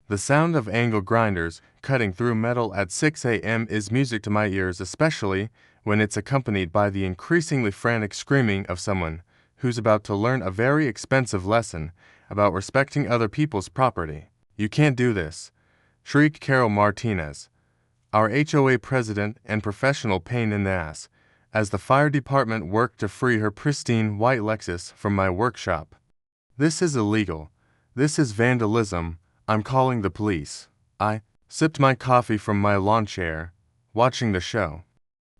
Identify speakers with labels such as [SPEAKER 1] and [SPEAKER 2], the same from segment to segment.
[SPEAKER 1] The sound of angle grinders cutting through metal at 6 a.m. is music to my ears, especially when it's accompanied by the increasingly frantic screaming of someone who's about to learn a very expensive lesson about respecting other people's property. "You can't do this," shrieked Carol Martinez, our HOA president and professional pain in the ass, as the fire department worked to free her pristine white Lexus from my workshop. "This is illegal. This is vandalism. I'm calling the police." I sipped my coffee from my lawn chair, watching the show.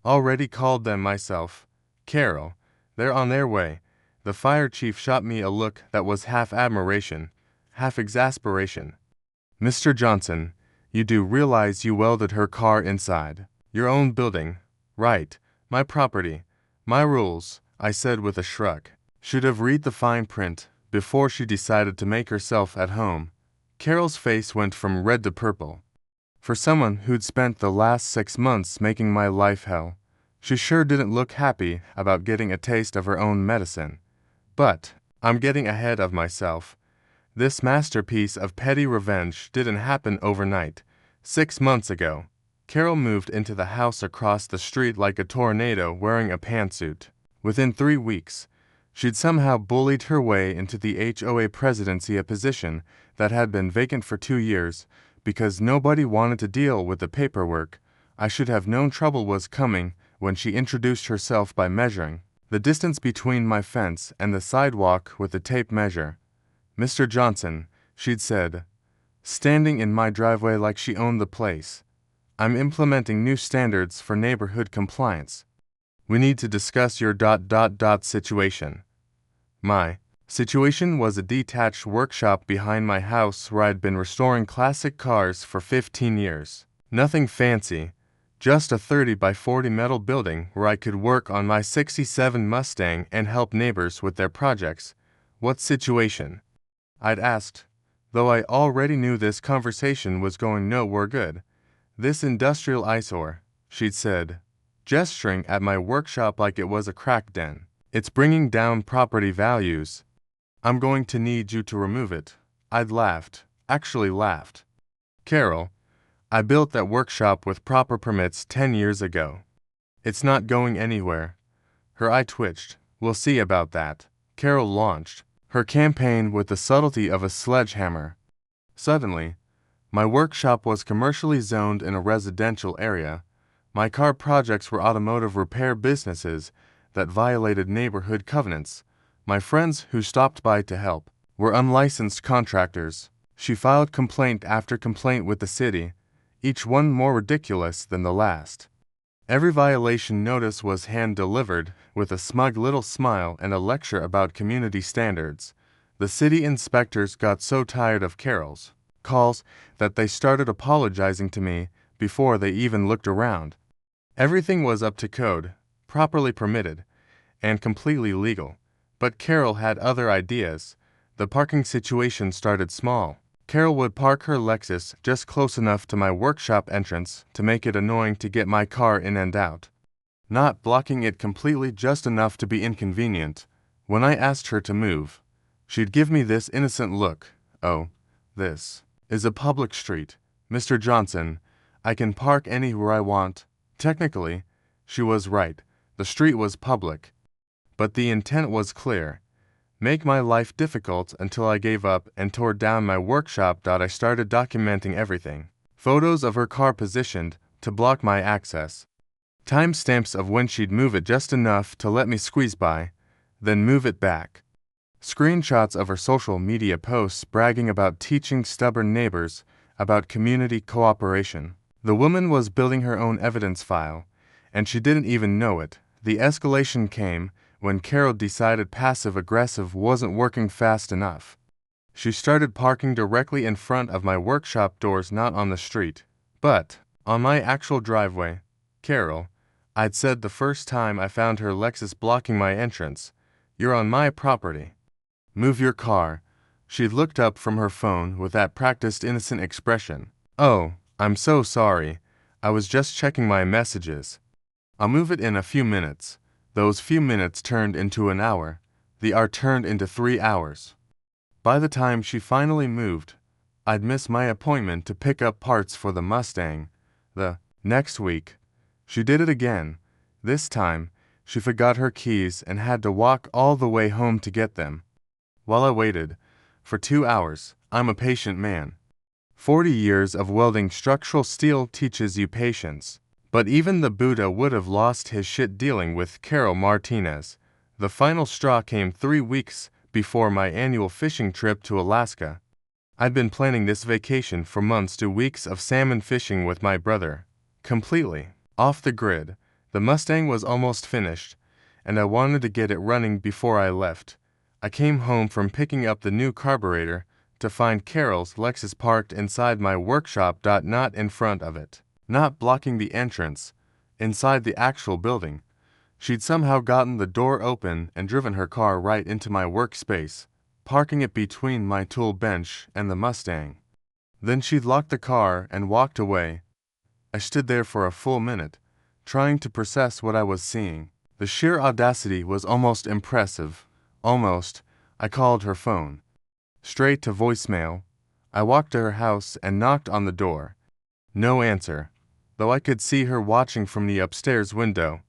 [SPEAKER 1] "Already called them myself, Carol. They're on their way." The fire chief shot me a look that was half admiration, half exasperation. "Mr. Johnson, you do realize you welded her car inside your own building, right? My property, my rules," I said with a shrug. "Should have read the fine print before she decided to make herself at home." Carol's face went from red to purple. For someone who'd spent the last 6 months making my life hell, she sure didn't look happy about getting a taste of her own medicine. But I'm getting ahead of myself. This masterpiece of petty revenge didn't happen overnight. 6 months ago, Carol moved into the house across the street like a tornado wearing a pantsuit. Within 3 weeks, she'd somehow bullied her way into the HOA presidency, a position that had been vacant for 2 years because nobody wanted to deal with the paperwork. I should have known trouble was coming when she introduced herself by measuring the distance between my fence and the sidewalk with a tape measure. "Mr. Johnson," she'd said, standing in my driveway like she owned the place, "I'm implementing new standards for neighborhood compliance. We need to discuss your situation." My situation was a detached workshop behind my house where I'd been restoring classic cars for 15 years. Nothing fancy, just a 30 by 40 metal building where I could work on my '67 Mustang and help neighbors with their projects. "What situation?" I'd asked, though I already knew this conversation was going nowhere good. "This industrial eyesore," she'd said, gesturing at my workshop like it was a crack den. "It's bringing down property values. I'm going to need you to remove it." I'd laughed, actually laughed. "Carol, I built that workshop with proper permits 10 years ago. It's not going anywhere." Her eye twitched. "We'll see about that." Carol launched her campaign with the subtlety of a sledgehammer. Suddenly, my workshop was commercially zoned in a residential area. My car projects were automotive repair businesses that violated neighborhood covenants. My friends who stopped by to help were unlicensed contractors. She filed complaint after complaint with the city, each one more ridiculous than the last. Every violation notice was hand-delivered with a smug little smile and a lecture about community standards. The city inspectors got so tired of Carol's calls that they started apologizing to me before they even looked around. Everything was up to code, properly permitted, and completely legal. But Carol had other ideas. The parking situation started small. Carol would park her Lexus just close enough to my workshop entrance to make it annoying to get my car in and out, not blocking it completely, just enough to be inconvenient. When I asked her to move, she'd give me this innocent look. "Oh, this is a public street, Mr. Johnson. I can park anywhere I want." Technically, she was right. The street was public. But the intent was clear. Make my life difficult until I gave up and tore down my workshop. I started documenting everything. Photos of her car positioned to block my access. Timestamps of when she'd move it just enough to let me squeeze by, then move it back. Screenshots of her social media posts bragging about teaching stubborn neighbors about community cooperation. The woman was building her own evidence file, and she didn't even know it. The escalation came when Carol decided passive-aggressive wasn't working fast enough. She started parking directly in front of my workshop doors, not on the street, but on my actual driveway. "Carol," I'd said the first time I found her Lexus blocking my entrance, "you're on my property. Move your car." She looked up from her phone with that practiced innocent expression. "Oh, I'm so sorry. I was just checking my messages. I'll move it in a few minutes." Those few minutes turned into an hour. The hour turned into 3 hours. By the time she finally moved, I'd miss my appointment to pick up parts for the Mustang. The next week, she did it again. This time, she forgot her keys and had to walk all the way home to get them. While I waited, for 2 hours, I'm a patient man. 40 years of welding structural steel teaches you patience. But even the Buddha would have lost his shit dealing with Carol Martinez. The final straw came 3 weeks before my annual fishing trip to Alaska. I'd been planning this vacation for months to weeks of salmon fishing with my brother. Completely off the grid. The Mustang was almost finished, and I wanted to get it running before I left. I came home from picking up the new carburetor to find Carol's Lexus parked inside my workshop. Not in front of it, not blocking the entrance, inside the actual building. She'd somehow gotten the door open and driven her car right into my workspace, parking it between my tool bench and the Mustang. Then she'd locked the car and walked away. I stood there for a full minute, trying to process what I was seeing. The sheer audacity was almost impressive. Almost. I called her phone. Straight to voicemail. I walked to her house and knocked on the door. No answer, though I could see her watching from the upstairs window.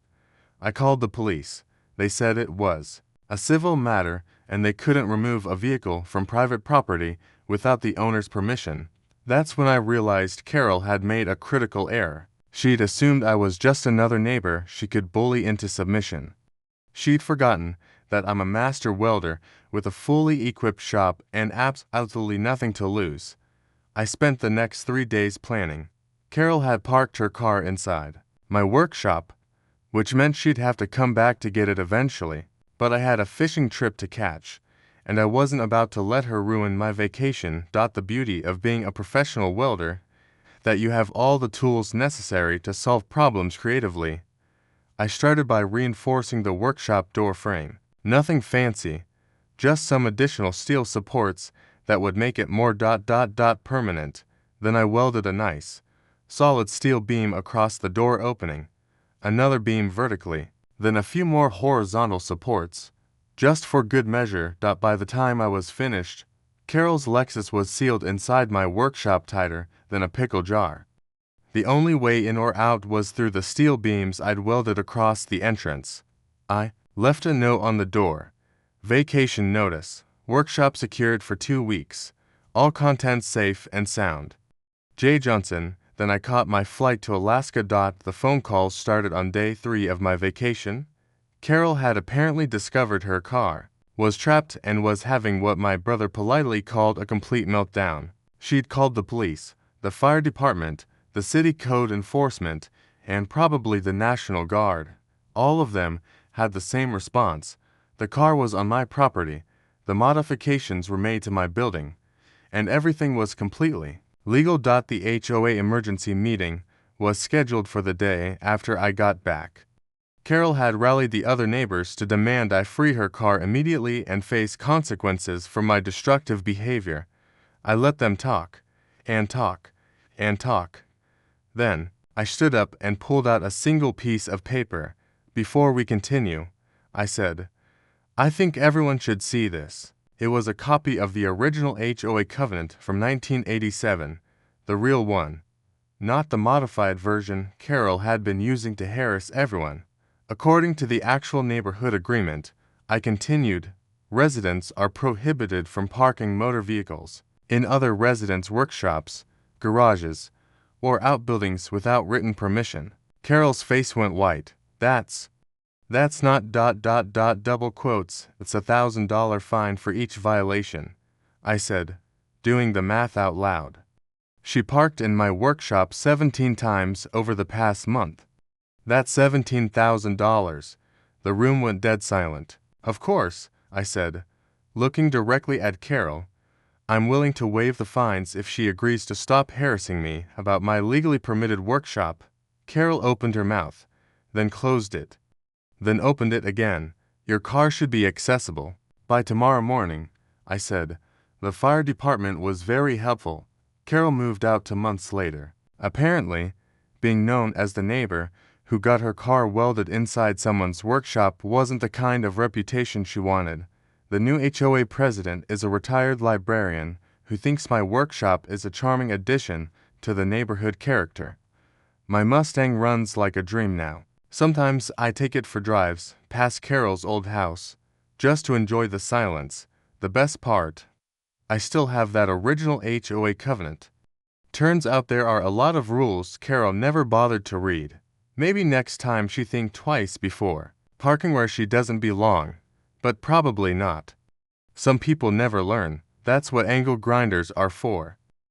[SPEAKER 1] I called the police. They said it was a civil matter and they couldn't remove a vehicle from private property without the owner's permission. That's when I realized Carol had made a critical error. She'd assumed I was just another neighbor she could bully into submission. She'd forgotten that I'm a master welder with a fully equipped shop and absolutely nothing to lose. I spent the next 3 days planning. Carol had parked her car inside my workshop, which meant she'd have to come back to get it eventually. But I had a fishing trip to catch, and I wasn't about to let her ruin my vacation. The beauty of being a professional welder, that you have all the tools necessary to solve problems creatively. I started by reinforcing the workshop door frame. Nothing fancy, just some additional steel supports that would make it more permanent. Then I welded a nice, solid steel beam across the door opening, another beam vertically, then a few more horizontal supports, just for good measure. By the time I was finished, Carol's Lexus was sealed inside my workshop tighter than a pickle jar. The only way in or out was through the steel beams I'd welded across the entrance. I left a note on the door. Vacation notice. Workshop secured for 2 weeks. All contents safe and sound. J. Johnson. Then I caught my flight to Alaska. The phone calls started on day 3 of my vacation. Carol had apparently discovered her car was trapped and was having what my brother politely called a complete meltdown. She'd called the police, the fire department, the city code enforcement, and probably the National Guard. All of them had the same response. The car was on my property, the modifications were made to my building, and everything was completely legal. The HOA emergency meeting was scheduled for the day after I got back. Carol had rallied the other neighbors to demand I free her car immediately and face consequences for my destructive behavior. I let them talk, and talk, and talk. Then, I stood up and pulled out a single piece of paper. Before we continue, I said, I think everyone should see this. It was a copy of the original HOA covenant from 1987, the real one, not the modified version Carol had been using to harass everyone. According to the actual neighborhood agreement, I continued, residents are prohibited from parking motor vehicles in other residents' workshops, garages, or outbuildings without written permission. Carol's face went white. That's not double quotes. It's $1,000 fine for each violation, I said, doing the math out loud. She parked in my workshop 17 times over the past month. That's $17,000. The room went dead silent. Of course, I said, looking directly at Carol, I'm willing to waive the fines if she agrees to stop harassing me about my legally permitted workshop. Carol opened her mouth, then closed it, then opened it again. Your car should be accessible by tomorrow morning, I said. The fire department was very helpful. Carol moved out 2 months later. Apparently, being known as the neighbor who got her car welded inside someone's workshop wasn't the kind of reputation she wanted. The new HOA president is a retired librarian who thinks my workshop is a charming addition to the neighborhood character. My Mustang runs like a dream now. Sometimes I take it for drives past Carol's old house, just to enjoy the silence. The best part, I still have that original HOA covenant. Turns out there are a lot of rules Carol never bothered to read. Maybe next time she think twice before parking where she doesn't belong, but probably not. Some people never learn. That's what angle grinders are for.